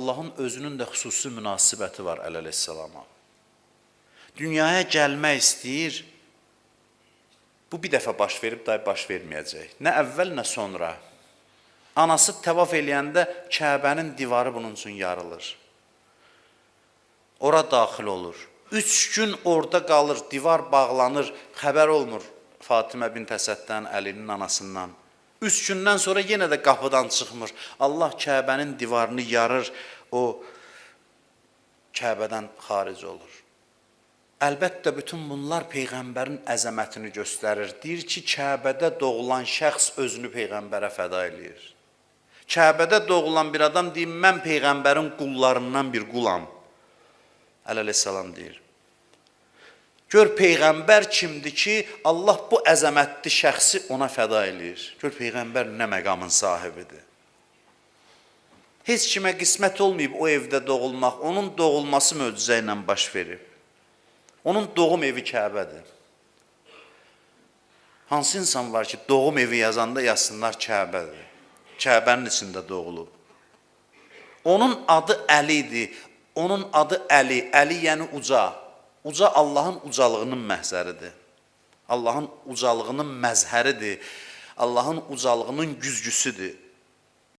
Allahın özünün də xüsusi münasibəti var əleyhissalama. Dünyaya gəlmək istəyir, bu bir dəfə baş verib, day baş verməyəcək. Nə əvvəl, nə sonra. Anası təvaf eləyəndə Kəbənin divarı bunun üçün yarılır. Ora daxil olur. 3 gün orada qalır, divar bağlanır, xəbər olmur Fatimə bint Əsəddən, Əlinin anasından. 3 gündən sonra yenə də qapıdan çıxmır. Allah Kəbənin divarını yarır, o Kəbədən xaric olur. Əlbəttə, bütün bunlar Peyğəmbərin əzəmətini göstərir. Deyir ki, Kəbədə doğulan şəxs özünü Peyğəmbərə fəda eləyir. Kəbədə doğulan bir adam deyir, mən Peyğəmbərin qullarından bir qulam. Əleyhissalam deyir. Gör Peyğəmbər kimdir ki, Allah bu əzəmətli şəxsi ona fəda eləyir. Gör Peyğəmbər nə məqamın sahibidir. Heç kimə qismət olmayıb o evdə doğulmaq, onun doğulması möcüzə ilə baş verib. Onun doğum evi Kəbədir. Hansı insan var ki, doğum evi yazanda yazsınlar Kəbədir. Kəbənin içində doğulub. Onun adı Əlidir. Onun adı Əli. Əli yəni uca. Uca Allahın ucalığının məhzəridir. Allahın ucalığının məzhəridir. Allahın ucalığının güzgüsüdür.